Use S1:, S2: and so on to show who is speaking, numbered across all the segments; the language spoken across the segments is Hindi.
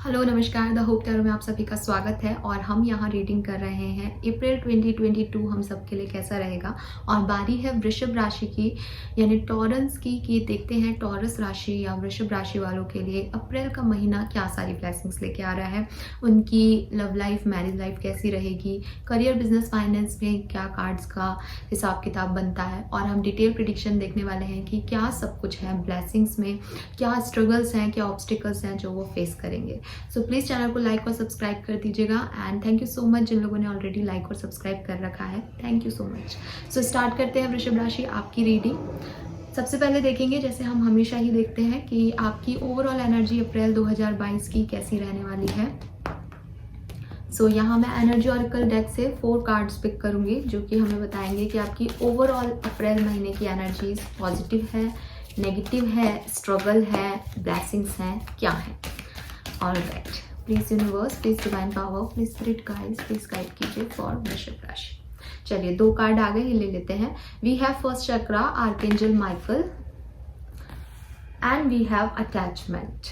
S1: हेलो नमस्कार, द होप टैरो में आप सभी का स्वागत है। और हम यहाँ रीडिंग कर रहे हैं अप्रैल 2022 हम सब के लिए कैसा रहेगा। और बारी है वृषभ राशि की, यानी टॉरस की, कि देखते हैं टॉरस राशि या वृषभ राशि वालों के लिए अप्रैल का महीना क्या सारी ब्लेसिंग्स लेके आ रहा है। उनकी लव लाइफ, मैरिज लाइफ कैसी रहेगी, करियर, बिजनेस, फाइनेंस में क्या कार्ड्स का हिसाब किताब बनता है। और हम डिटेल प्रिडिक्शन देखने वाले हैं कि क्या सब कुछ है ब्लेसिंग्स में, क्या स्ट्रगल्स हैं, क्या ऑब्स्टिकल्स हैं जो वो फेस करेंगे। सो प्लीज़ चैनल को लाइक और सब्सक्राइब कर दीजिएगा। And thank you so much जिन लोगों ने ऑलरेडी लाइक और सब्सक्राइब कर रखा है, thank you so much. So start करते हैं वृषभ राशि आपकी रीडिंग। सबसे पहले देखेंगे, जैसे हम हमेशा ही देखते हैं, कि आपकी ओवरऑल एनर्जी अप्रैल 2022 की कैसी रहने वाली है। सो यहाँ मैं एनर्जी ऑरेकल डेक से 4 कार्ड्स पिक करूँगी जो कि हमें बताएंगे कि आपकी ओवरऑल अप्रैल महीने की एनर्जीज पॉजिटिव है, नेगेटिव है, स्ट्रगल है, ब्लेसिंग्स हैं, क्या है। Alright, please universe, please divine power, please spirit guides, please guide कीजिए फॉर वृषभ राशि। चलिए 2 कार्ड आ गए, ये ले लेते हैं। We have first chakra archangel Michael and we have attachment.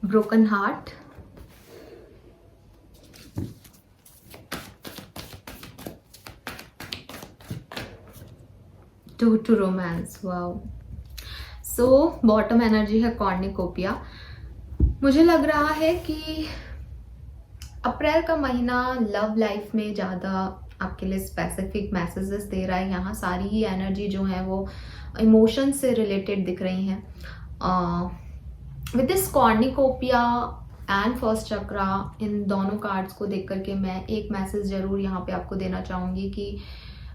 S1: Broken heart, to romance. Wow. So bottom energy है कॉर्निकोपिया। मुझे लग रहा है कि अप्रैल का महीना लव लाइफ में ज़्यादा आपके लिए स्पेसिफिक मैसेजेस दे रहा है। यहाँ सारी ही एनर्जी जो है वो इमोशन से रिलेटेड दिख रही हैं। विद दिस कॉर्निकोपिया एंड फर्स्ट चक्रा, इन दोनों कार्ड्स को देख करके मैं एक मैसेज जरूर यहाँ पे आपको देना चाहूँगी कि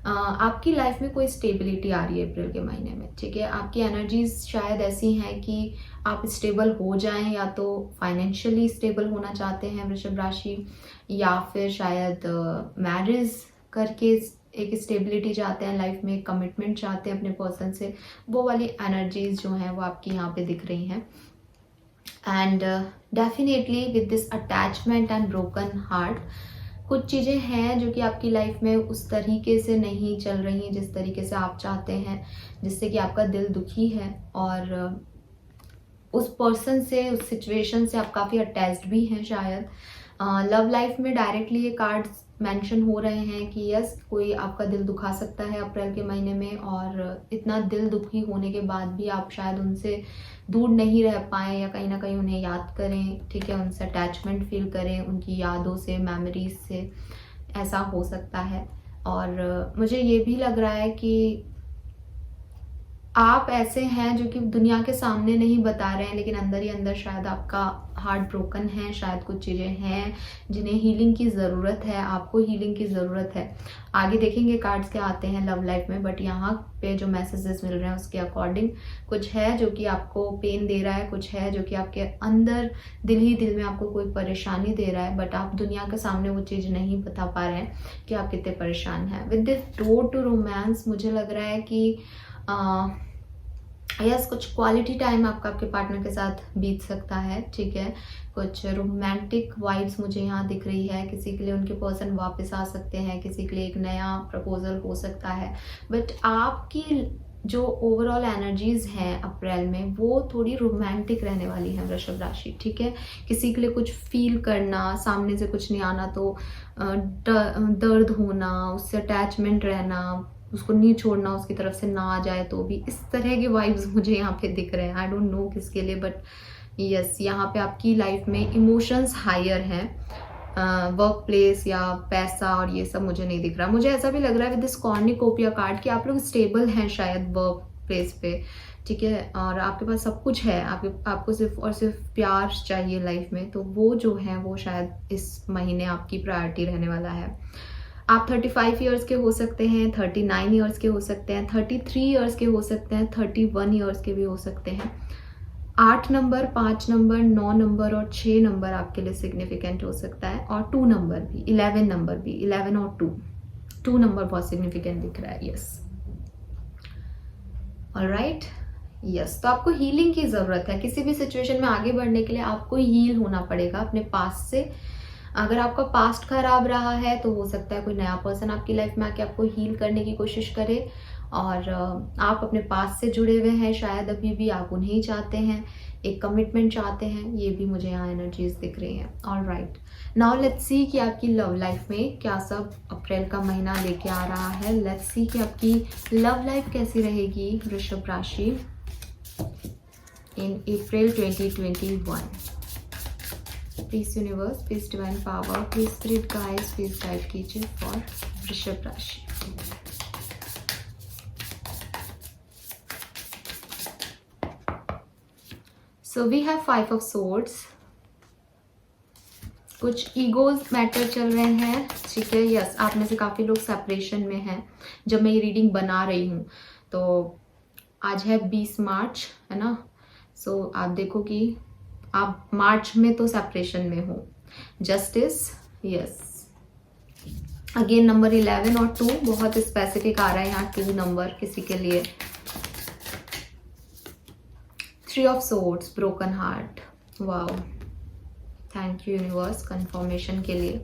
S1: आपकी लाइफ में कोई स्टेबिलिटी आ रही है अप्रैल के महीने में। ठीक है, आपकी एनर्जीज शायद ऐसी हैं कि आप स्टेबल हो जाएं, या तो फाइनेंशियली स्टेबल होना चाहते हैं वृषभ राशि, या फिर शायद मैरिज करके एक स्टेबिलिटी चाहते हैं लाइफ में, कमिटमेंट चाहते हैं अपने पर्सन से। वो वाली एनर्जीज जो हैं वो आपकी यहाँ पे दिख रही हैं। And definitely with this attachment and broken heart, कुछ चीज़ें हैं जो कि आपकी लाइफ में उस तरीके से नहीं चल रही जिस तरीके से आप चाहते हैं, जिससे कि आपका दिल दुखी है। और उस पर्सन से, उस सिचुएशन से आप काफ़ी अटैच्ड भी हैं शायद। लव लाइफ में डायरेक्टली ये कार्ड्स मेंशन हो रहे हैं कि यस, कोई आपका दिल दुखा सकता है अप्रैल के महीने में। और इतना दिल दुखी होने के बाद भी आप शायद उनसे दूर नहीं रह पाएँ, या कहीं ना कहीं उन्हें याद करें। ठीक है, उनसे अटैचमेंट फील करें, उनकी यादों से, मेमोरीज से, ऐसा हो सकता है। और मुझे ये भी लग रहा है कि आप ऐसे हैं जो कि दुनिया के सामने नहीं बता रहे हैं, लेकिन अंदर ही अंदर शायद आपका हार्ट ब्रोकन है। शायद कुछ चीज़ें हैं जिन्हें हीलिंग की ज़रूरत है, आपको हीलिंग की ज़रूरत है। आगे देखेंगे कार्ड्स क्या आते हैं लव लाइफ में, बट यहाँ पे जो मैसेजेस मिल रहे हैं उसके अकॉर्डिंग कुछ है जो कि आपको पेन दे रहा है, कुछ है जो कि आपके अंदर दिल ही दिल में आपको कोई परेशानी दे रहा है, बट आप दुनिया के सामने वो चीज़ नहीं बता पा रहे हैं कि आप कितने परेशान हैं। With this door to romance, मुझे लग रहा है कि यस, कुछ क्वालिटी टाइम आपका आपके पार्टनर के साथ बीत सकता है। ठीक है, कुछ रोमांटिक वाइब्स मुझे यहाँ दिख रही है। किसी के लिए उनके पर्सन वापस आ सकते हैं, किसी के लिए एक नया प्रपोजल हो सकता है। बट आपकी जो ओवरऑल एनर्जीज हैं अप्रैल में, वो थोड़ी रोमांटिक रहने वाली है वृषभ राशि। ठीक है, किसी के लिए कुछ फील करना, सामने से कुछ नहीं आना तो दर्द होना, उससे अटैचमेंट रहना, उसको नहीं छोड़ना, उसकी तरफ से ना आ जाए तो भी, इस तरह के वाइब्स मुझे यहाँ पे दिख रहे हैं। आई डोंट नो किसके लिए, बट यस, यहाँ पे आपकी लाइफ में इमोशंस हायर हैं। वर्क प्लेस या पैसा और ये सब मुझे नहीं दिख रहा। मुझे ऐसा भी लग रहा है विद दिस कॉर्निकोपिया कार्ड कि आप लोग स्टेबल हैं शायद वर्क प्लेस पे। ठीक है, और आपके पास सब कुछ है, आपको सिर्फ और सिर्फ प्यार चाहिए लाइफ में, तो वो जो है वो शायद इस महीने आपकी प्रायोरिटी रहने वाला है। आप 35 ईयर्स के हो सकते हैं, 39 ईयर्स के हो सकते हैं, 33 ईयर्स के हो सकते हैं, 31 ईयर्स के भी हो सकते हैं। 8 नंबर, 5 नंबर, 9 नंबर और 6 नंबर आपके लिए सिग्निफिकेंट हो सकता है। और 2 नंबर भी, 11 नंबर भी, 11 और 2 नंबर बहुत सिग्निफिकेंट दिख रहा है। Yes, alright, yes. तो आपको हीलिंग की ज़रूरत है। किसी भी सिचुएशन में आगे बढ़ने के लिए आपको हील होना पड़ेगा अपने पास से। अगर आपका पास्ट खराब रहा है तो हो सकता है कोई नया पर्सन आपकी लाइफ में आके आपको हील करने की कोशिश करे, और आप अपने पास्ट से जुड़े हुए हैं शायद अभी भी, आप उन्हें ही चाहते हैं, एक कमिटमेंट चाहते हैं, ये भी मुझे यहाँ एनर्जीज दिख रही हैं। All right, now let's see कि आपकी लव लाइफ में क्या सब अप्रैल का महीना लेके आ रहा है। लेट्स सी कि आपकी लव लाइफ कैसी रहेगी वृषभ राशि in April 2021। Please universe, please divine power, please spirit guides, please guide कीजिए फॉर वृषभ राशि। So we have 5 of swords. कुछ ईगोज मैटर चल रहे हैं, ठीक है। यस, आप में से काफ़ी लोग सेपरेशन में हैं जब मैं ये रीडिंग बना रही हूँ। तो आज है 20 मार्च, है ना। सो आप देखो कि आप मार्च में तो सेपरेशन में हो। Justice, yes. अगेन नंबर 11 और 2 बहुत स्पेसिफिक आ रहा है यहाँ, 2 नंबर किसी के लिए। 3 of swords, broken heart. Wow, thank you universe confirmation के लिए।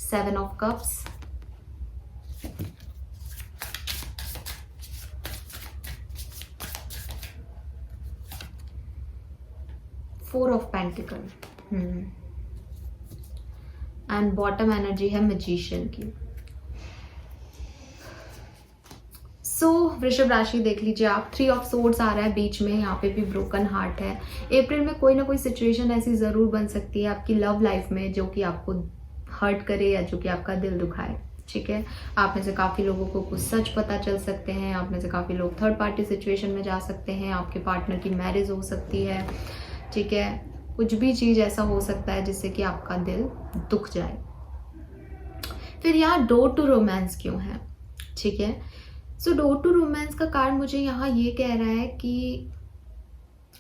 S1: 7 of cups, 4 of pentacle and bottom energy है मैजिशियन की। सो वृषभ राशि देख लीजिए आप, 3 ऑफ सोर्ड्स आ रहा है बीच में, यहाँ पे भी ब्रोकन हार्ट है। अप्रैल में कोई ना कोई सिचुएशन ऐसी ज़रूर बन सकती है आपकी लव लाइफ में जो कि आपको हर्ट करे या जो कि आपका दिल दुखाए, ठीक है। आप में से काफ़ी लोगों को कुछ सच पता चल सकते हैं, आप में से काफ़ी लोग थर्ड पार्टी सिचुएशन में जा सकते हैं, आपके पार्टनर की मैरिज हो सकती है, ठीक है। कुछ भी चीज़ ऐसा हो सकता है जिससे कि आपका दिल दुख जाए। फिर यहाँ डोर टू रोमांस क्यों है, ठीक है। सो डोर टू रोमांस का कार्ड मुझे यहाँ ये कह रहा है कि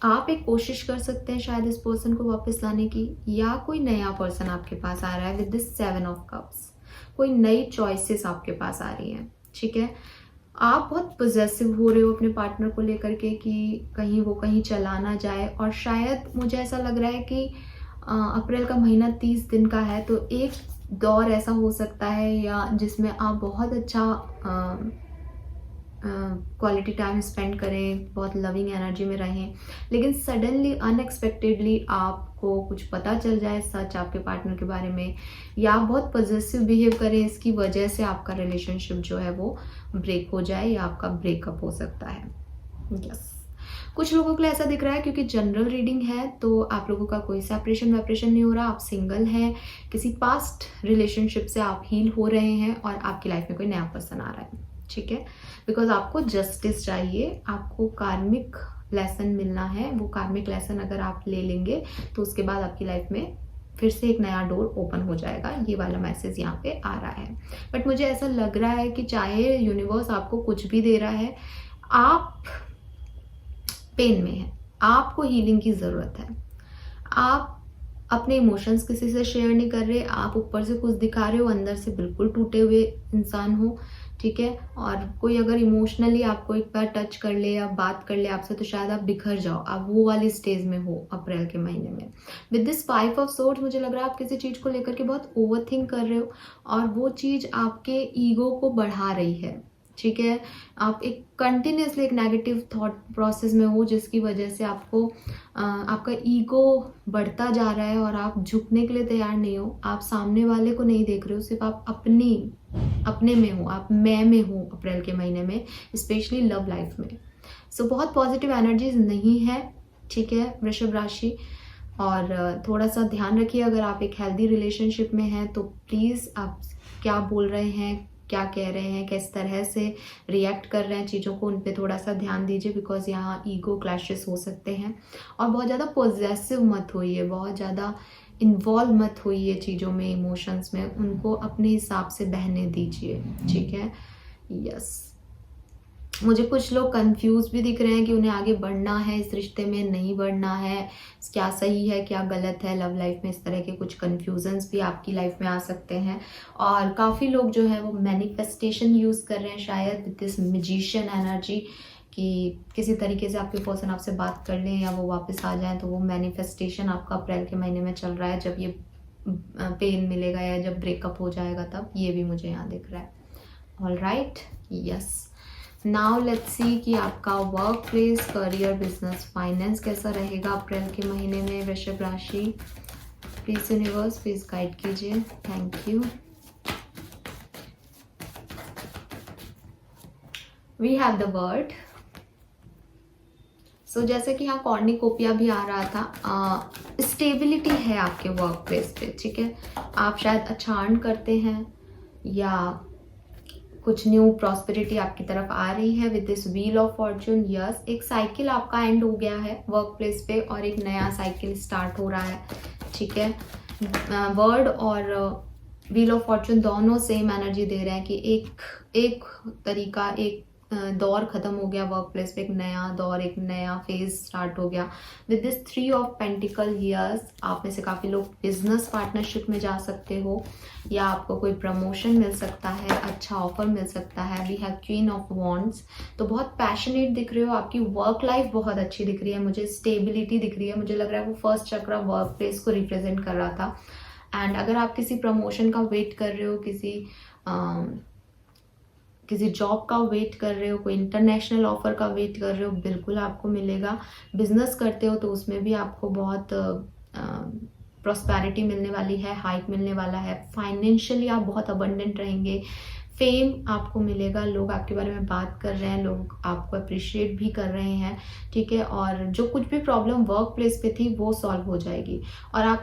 S1: आप एक कोशिश कर सकते हैं शायद इस पर्सन को वापस लाने की, या कोई नया पर्सन आपके पास आ रहा है विद दिस 7 ऑफ कप्स। कोई नई चॉइसेस आपके पास आ रही हैं, ठीक है। आप बहुत पॉजेसिव हो रहे हो अपने पार्टनर को लेकर के कि कहीं वो कहीं चला ना जाए, और शायद मुझे ऐसा लग रहा है कि अप्रैल का महीना 30 दिन का है, तो एक दौर ऐसा हो सकता है या जिसमें आप बहुत अच्छा क्वालिटी टाइम स्पेंड करें, बहुत लविंग एनर्जी में रहें, लेकिन सडनली अनएक्सपेक्टेडली आपको कुछ पता चल जाए सच आपके पार्टनर के बारे में, या आप बहुत पॉजिटिव बिहेव करें, इसकी वजह से आपका रिलेशनशिप जो है वो ब्रेक हो जाए या आपका ब्रेकअप हो सकता है। यस, कुछ लोगों के लिए ऐसा दिख रहा है क्योंकि जनरल रीडिंग है, तो आप लोगों का कोई सेपरेशन वेपरेशन नहीं हो रहा, आप सिंगल हैं, किसी पास्ट रिलेशनशिप से आप हील हो रहे हैं और आपकी लाइफ में कोई नया पर्सन आ रहा है, ठीक है। बिकॉज आपको जस्टिस चाहिए, आपको कार्मिक लेसन मिलना है। वो कार्मिक लेसन अगर आप ले लेंगे तो उसके बाद आपकी लाइफ में फिर से एक नया डोर ओपन हो जाएगा, ये वाला मैसेज यहाँ पे आ रहा है। बट मुझे ऐसा लग रहा है कि चाहे यूनिवर्स आपको कुछ भी दे रहा है, आप पेन में हैं, आपको हीलिंग की ज़रूरत है। आप अपने इमोशंस किसी से शेयर नहीं कर रहे, आप ऊपर से कुछ दिखा रहे हो, अंदर से बिल्कुल टूटे हुए इंसान हो, ठीक है। और कोई अगर इमोशनली आपको एक बार टच कर ले या बात कर ले आपसे तो शायद आप बिखर जाओ, आप वो वाली स्टेज में हो अप्रैल के महीने में। विद दिस 5 ऑफ सोर्ड्स मुझे लग रहा है आप किसी चीज़ को लेकर के बहुत ओवर थिंक कर रहे हो और वो चीज़ आपके ईगो को बढ़ा रही है, ठीक है। आप एक कंटिन्यूसली एक नेगेटिव थॉट प्रोसेस में हो जिसकी वजह से आपको आपका ईगो बढ़ता जा रहा है और आप झुकने के लिए तैयार नहीं हो, आप सामने वाले को नहीं देख रहे हो, सिर्फ आप अपने में हो, आप मैं में हो अप्रैल के महीने में, स्पेशली लव लाइफ में। सो बहुत पॉजिटिव एनर्जीज नहीं है, ठीक है वृषभ राशि। और थोड़ा सा ध्यान रखिए, अगर आप एक हेल्दी रिलेशनशिप में हैं तो प्लीज़ आप क्या बोल रहे हैं, क्या कह रहे हैं, किस तरह से रिएक्ट कर रहे हैं चीज़ों को, उन पे थोड़ा सा ध्यान दीजिए, बिकॉज यहाँ ईगो क्लैशेस हो सकते हैं। और बहुत ज़्यादा पॉजेसिव मत होइए, बहुत ज़्यादा इन्वॉल्व मत होइए चीज़ों में, इमोशंस में, उनको अपने हिसाब से बहने दीजिए, ठीक है। यस, मुझे कुछ लोग कंफ्यूज भी दिख रहे हैं कि उन्हें आगे बढ़ना है इस रिश्ते में, नहीं बढ़ना है, क्या सही है क्या गलत है लव लाइफ में। इस तरह के कुछ कन्फ्यूजन्स भी आपकी लाइफ में आ सकते हैं। और काफ़ी लोग जो है वो मैनिफेस्टेशन यूज़ कर रहे हैं शायद विद दिस मैजिशियन एनर्जी, कि किसी तरीके से आपके पर्सन आपसे बात कर लें या वो वापस आ जाएं, तो वो मैनिफेस्टेशन आपका अप्रैल के महीने में चल रहा है। जब ये पेन मिलेगा या जब ब्रेकअप हो जाएगा तब, ये भी मुझे यहाँ दिख रहा है। All right, yes. Now let's see कि आपका work place, career, business, finance कैसा रहेगा अप्रैल के महीने में वृषभ राशि। प्लीज यूनिवर्स प्लीज गाइड कीजिए, thank you. We have the word. So जैसे कि यहाँ कॉर्निकोपिया भी आ रहा था, स्टेबिलिटी है आपके वर्क प्लेस पे, ठीक है। आप शायद अच्छा अर्न करते हैं या कुछ न्यू प्रॉस्पेरिटी आपकी तरफ आ रही है with this wheel of Fortune. Yes, एक साइकिल आपका एंड हो गया है वर्क प्लेस पे और एक नया साइकिल स्टार्ट हो रहा है, ठीक है। वर्ड और व्हील ऑफ फॉर्चून दोनों सेम एनर्जी दे रहे हैं कि एक तरीका, एक दौर खत्म हो गया वर्क प्लेस पे, एक नया दौर, एक नया फेज स्टार्ट हो गया with this 3 of pentacle. Yes, आप में से काफ़ी लोग बिजनेस पार्टनरशिप में जा सकते हो या आपको कोई प्रमोशन मिल सकता है, अच्छा ऑफर मिल सकता है। We have queen of wands, तो बहुत पैशनेट दिख रहे हो, आपकी वर्क लाइफ बहुत अच्छी दिख रही है, मुझे स्टेबिलिटी दिख रही है। मुझे लग रहा है वो फर्स्ट चक्र वर्क प्लेस को रिप्रेजेंट कर रहा था। एंड अगर आप किसी प्रमोशन का वेट कर रहे हो, किसी जॉब का वेट कर रहे हो, कोई इंटरनेशनल ऑफर का वेट कर रहे हो, बिल्कुल आपको मिलेगा। बिजनेस करते हो तो उसमें भी आपको बहुत प्रॉस्पेरिटी मिलने वाली है, हाइक मिलने वाला है। फाइनेंशियली आप बहुत अबंडेंट रहेंगे, फेम आपको मिलेगा, लोग आपके बारे में बात कर रहे हैं, लोग आपको अप्रिशिएट भी कर रहे हैं, ठीक है। और जो कुछ भी प्रॉब्लम वर्क प्लेस पे थी वो सॉल्व हो जाएगी और आप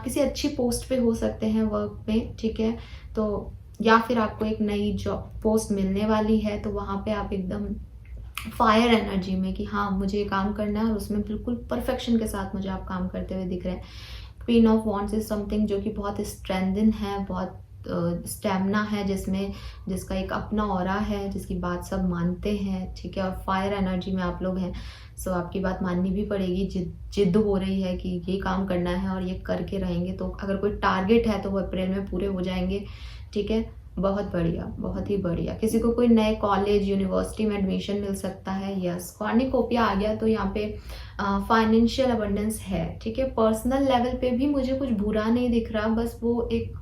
S1: किसी अच्छी पोस्ट पे हो सकते हैं वर्क में, ठीक है। तो या फिर आपको एक नई जॉब पोस्ट मिलने वाली है, तो वहाँ पे आप एकदम फायर एनर्जी में कि हाँ मुझे ये काम करना है और उसमें बिल्कुल परफेक्शन के साथ मुझे आप काम करते हुए दिख रहे हैं। Queen of wands is something जो कि बहुत स्ट्रेंथन है, बहुत स्टेमिना है, जिसका एक अपना ऑरा है, जिसकी बात सब मानते हैं, ठीक है। और फायर एनर्जी में आप लोग हैं, सो आपकी बात माननी भी पड़ेगी। जिद हो रही है कि ये काम करना है और ये करके रहेंगे। तो अगर कोई टारगेट है तो वो अप्रैल में पूरे हो जाएंगे, ठीक है। बहुत बढ़िया, बहुत ही बढ़िया। किसी को कोई नए कॉलेज यूनिवर्सिटी में एडमिशन मिल सकता है। यस, कॉर्निकोपिया आ गया तो यहाँ पे फाइनेंशियल अबंडेंस है, ठीक है। पर्सनल लेवल पे भी मुझे कुछ बुरा नहीं दिख रहा, बस वो एक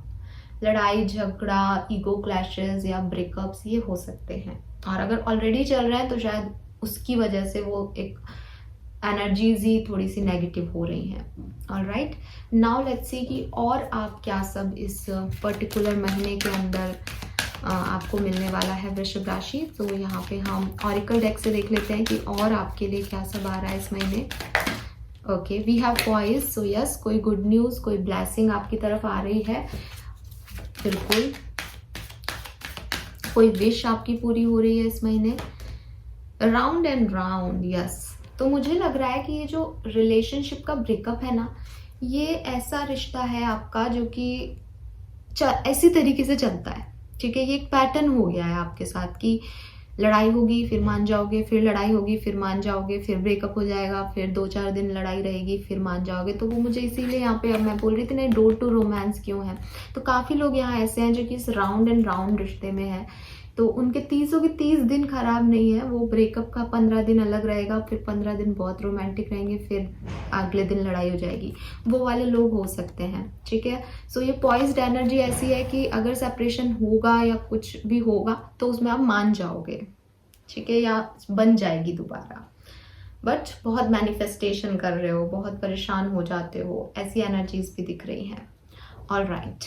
S1: लड़ाई झगड़ा, ईगो क्लैशेस या ब्रेकअप्स ये हो सकते हैं। और अगर ऑलरेडी चल रहा है तो शायद उसकी वजह से वो एक एनर्जीज ही थोड़ी सी नेगेटिव हो रही हैं। ऑलराइट, नाउ लेट्स सी कि और आप क्या सब इस पर्टिकुलर महीने के अंदर आपको मिलने वाला है वृषभ राशि। तो यहाँ पे हम ऑरिकल डेक से देख लेते हैं कि और आपके लिए क्या सब आ रहा है इस महीने। Okay, we have poise. So yes, कोई गुड न्यूज़, कोई ब्लेसिंग आपकी तरफ आ रही है, बिल्कुल। कोई विश आपकी पूरी हो रही है इस महीने। Round and round, yes. तो मुझे लग रहा है कि ये जो रिलेशनशिप का ब्रेकअप है ना, ये ऐसा रिश्ता है आपका जो कि ऐसी तरीके से चलता है, ठीक है। ये एक पैटर्न हो गया है आपके साथ कि लड़ाई होगी फिर मान जाओगे, फिर लड़ाई होगी फिर मान जाओगे, फिर ब्रेकअप हो जाएगा, फिर 2-4 दिन लड़ाई रहेगी, फिर मान जाओगे। तो वो मुझे इसीलिए यहाँ पे, अब मैं बोल रही थी ना रोड टू रोमांस क्यों है, तो काफ़ी लोग यहाँ ऐसे हैं जो कि इस राउंड एंड राउंड रिश्ते में है। तो उनके 30 दिन खराब नहीं है, वो ब्रेकअप का 15 दिन अलग रहेगा, फिर 15 दिन बहुत रोमांटिक रहेंगे, फिर अगले दिन लड़ाई हो जाएगी। वो वाले लोग हो सकते हैं, ठीक है। सो ये पॉइज्ड एनर्जी ऐसी है कि अगर सेपरेशन होगा या कुछ भी होगा तो उसमें आप मान जाओगे, ठीक है, या बन जाएगी दोबारा। बट बहुत मैनिफेस्टेशन कर रहे हो, बहुत परेशान हो जाते हो, ऐसी एनर्जीज भी दिख रही हैं। ऑलराइट,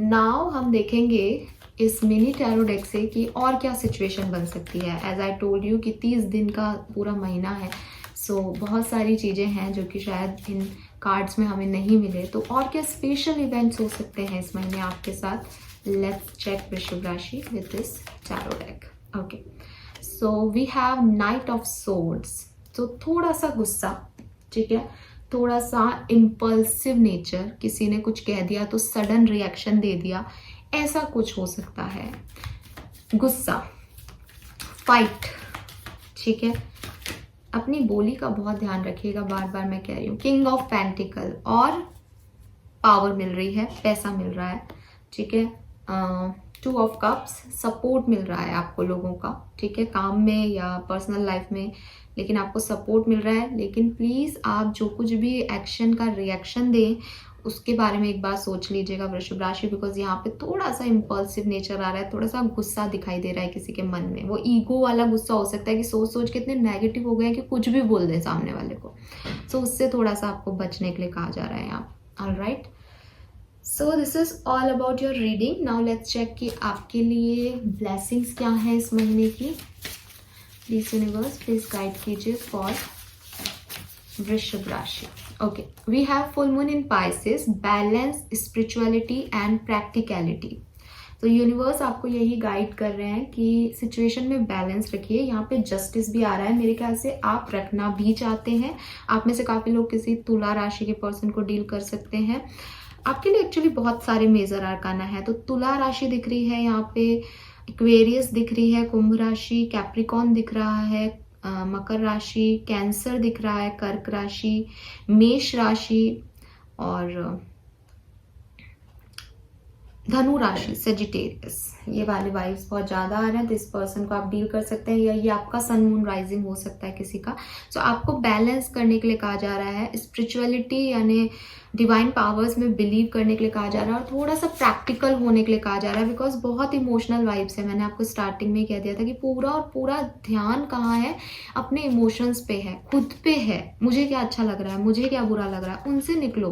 S1: नाउ हम देखेंगे इस मिनी टैरो डेक से कि और क्या सिचुएशन बन सकती है। एज आई टोल्ड यू कि 30 दिन का पूरा महीना है, सो बहुत सारी चीज़ें हैं जो कि शायद इन कार्ड्स में हमें नहीं मिले। तो और क्या स्पेशल इवेंट्स हो सकते हैं इस महीने आपके साथ। लेट्स चेक वृषभ राशि with this tarot deck. Okay, so we have knight of swords. तो थोड़ा सा गुस्सा, ठीक है, थोड़ा सा इम्पल्सिव नेचर, किसी ने कुछ कह दिया तो सडन रिएक्शन दे दिया, ऐसा कुछ हो सकता है। गुस्सा, फाइट, ठीक है। अपनी बोली का बहुत ध्यान रखिएगा, बार बार मैं कह रही हूँ। किंग ऑफ पेंटिकल और पावर मिल रही है, पैसा मिल रहा है, ठीक है। 2 ऑफ कप्स, सपोर्ट मिल रहा है आपको लोगों का, ठीक है, काम में या पर्सनल लाइफ में, लेकिन आपको सपोर्ट मिल रहा है। लेकिन प्लीज़ आप जो कुछ भी एक्शन का रिएक्शन दें उसके बारे में एक बार सोच लीजिएगा वृषभ राशि, बिकॉज यहाँ पे थोड़ा सा इम्पल्सिव नेचर आ रहा है, थोड़ा सा गुस्सा दिखाई दे रहा है किसी के मन में। वो ईगो वाला गुस्सा हो सकता है कि सोच सोच के इतने नेगेटिव हो गए हैं कि कुछ भी बोल दें सामने वाले को। सो उससे थोड़ा सा आपको बचने के लिए कहा जा रहा है यहाँ। Alright, so this is all about your reading. Now let's check कि आपके लिए ब्लेसिंग्स क्या है इस महीने की। प्लीज यूनिवर्स प्लीज गाइड कीजिए फॉर वृषभ राशि। Okay, we have full moon in Pisces, balance, spirituality and practicality. तो यूनिवर्स आपको यही गाइड कर रहे हैं कि सिचुएशन में बैलेंस रखिए। यहाँ पे जस्टिस भी आ रहा है, मेरे ख्याल से आप रखना भी चाहते हैं। आप में से काफ़ी लोग किसी तुला राशि के पर्सन को डील कर सकते हैं। आपके लिए एक्चुअली बहुत सारे मेजर आर्काना है। तो तुला राशि दिख रही है यहाँ पे, एक्वेरियस दिख रही है, कुंभ राशि, कैप्रिकॉन दिख रहा है, मकर राशि, कैंसर दिख रहा है, कर्क राशि, मेष राशि और धनु राशि, सेजिटेरियस। ये वाले वाइब्स बहुत ज़्यादा आ रहे हैं, तो इस पर्सन को आप डील कर सकते हैं, या ये आपका सन मून राइजिंग हो सकता है किसी का। सो आपको बैलेंस करने के लिए कहा जा रहा है, स्पिरिचुअलिटी यानी डिवाइन पावर्स में बिलीव करने के लिए कहा जा रहा है, और थोड़ा सा प्रैक्टिकल होने के लिए कहा जा रहा है, बिकॉज बहुत इमोशनल वाइब्स है। मैंने आपको स्टार्टिंग में ही कह दिया था कि पूरा और पूरा ध्यान कहाँ है, अपने इमोशंस पे है, खुद पे है। मुझे क्या अच्छा लग रहा है, मुझे क्या बुरा लग रहा है, उनसे निकलो,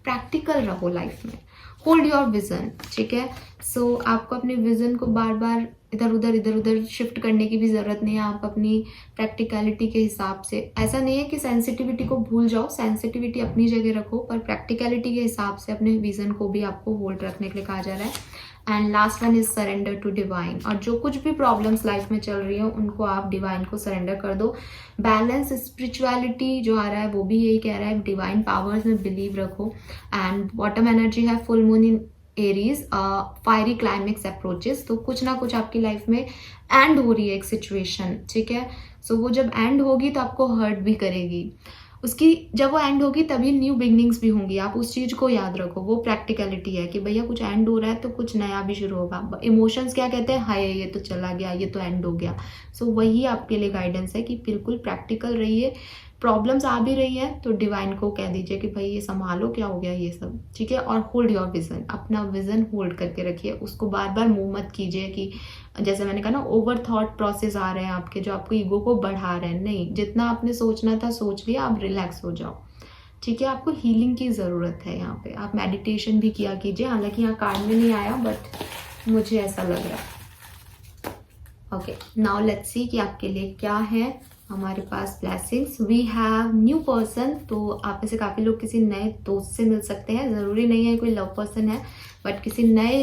S1: प्रैक्टिकल रहो लाइफ में, होल्ड योर विजन, ठीक है। सो आपको अपने विजन को बार बार इधर उधर शिफ्ट करने की भी ज़रूरत नहीं है। आप अपनी प्रैक्टिकलिटी के हिसाब से, ऐसा नहीं है कि सेंसिटिविटी को भूल जाओ, सेंसिटिविटी अपनी जगह रखो, पर प्रैक्टिकलिटी के हिसाब से अपने विजन को भी आपको होल्ड रखने के लिए कहा जा रहा है। And last one is surrender to divine. और जो कुछ भी प्रॉब्लम्स लाइफ में चल रही है उनको आप डिवाइन को सरेंडर कर दो। बैलेंस, स्पिरिचुअलिटी जो आ रहा है वो भी यही कह रहा है, डिवाइन पावर्स में बिलीव रखो। एंड बॉटम एनर्जी है फुल मून इन एरीज, फायरी क्लाइमेक्स अप्रोचेस। तो कुछ ना कुछ आपकी लाइफ में एंड हो रही है एक सिचुएशन, ठीक है। सो वो जब एंड होगी तो आपको हर्ट भी करेगी, उसकी जब वो एंड होगी तभी न्यू बिगनिंग्स भी होंगी। आप उस चीज़ को याद रखो, वो प्रैक्टिकलिटी है कि भैया कुछ एंड हो रहा है तो कुछ नया भी शुरू होगा। इमोशंस क्या कहते हैं, हाय ये तो चला गया, ये तो एंड हो गया। सो वही आपके लिए गाइडेंस है कि बिल्कुल प्रैक्टिकल रहिए। प्रॉब्लम्स आ भी रही है तो डिवाइन को कह दीजिए कि भाई ये संभालो, क्या हो गया ये सब, ठीक है। और होल्ड योर विजन, अपना विजन होल्ड करके रखिए, उसको बार बार मूव मत कीजिए कि जैसे मैंने कहा ना, ओवर थॉट प्रोसेस आ रहे हैं आपके जो आपको ईगो को बढ़ा रहे हैं। नहीं, जितना आपने सोचना था सोच लिया, आप रिलैक्स हो जाओ, ठीक है। आपको हीलिंग की ज़रूरत है यहाँ पे। आप मेडिटेशन भी किया कीजिए, हालांकि यहाँ कार्ड में नहीं आया बट मुझे ऐसा लग रहा है। ओके, नाउ लेट्स सी कि आपके लिए क्या है हमारे पास blessings. We have new person. तो आप में से काफ़ी लोग किसी नए दोस्त से मिल सकते हैं, ज़रूरी नहीं है कोई लव पर्सन है, बट किसी नए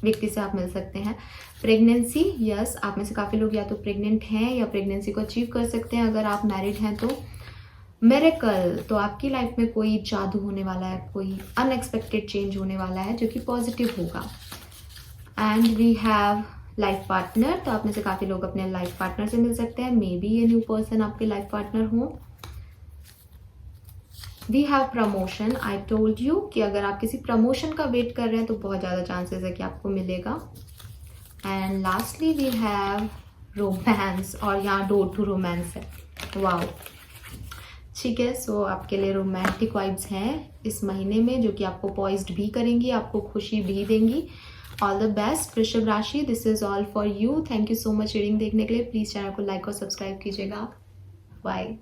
S1: व्यक्ति से आप मिल सकते हैं। प्रेगनेंसी, यस, आप में से काफ़ी लोग या तो प्रेग्नेंट हैं या प्रेगनेंसी को अचीव कर सकते हैं। अगर आप मैरिड हैं तो मिरेकल, तो आपकी लाइफ में कोई जादू होने वाला है, कोई अनएक्सपेक्टेड चेंज होने वाला है जो कि पॉजिटिव होगा। And we have life partner, तो आप में से काफ़ी लोग अपने लाइफ पार्टनर से मिल सकते हैं, मे बी ये न्यू पर्सन आपके लाइफ पार्टनर हो। We have promotion, I told you कि अगर आप किसी प्रमोशन का वेट कर रहे हैं तो बहुत ज़्यादा चांसेस है कि आपको मिलेगा। And lastly we have romance, और यहाँ डोर टू रोमांस है, वाओ, ठीक है। सो आपके लिए रोमांटिक वाइब्स हैं इस महीने में, जो कि आपको पॉइज्ड भी करेंगी, आपको खुशी भी देंगी। ऑल द बेस्ट वृषभ राशि, this is all for you. Thank you so much reading देखने के लिए। प्लीज़ चैनल को लाइक और सब्सक्राइब कीजिएगा। बाय।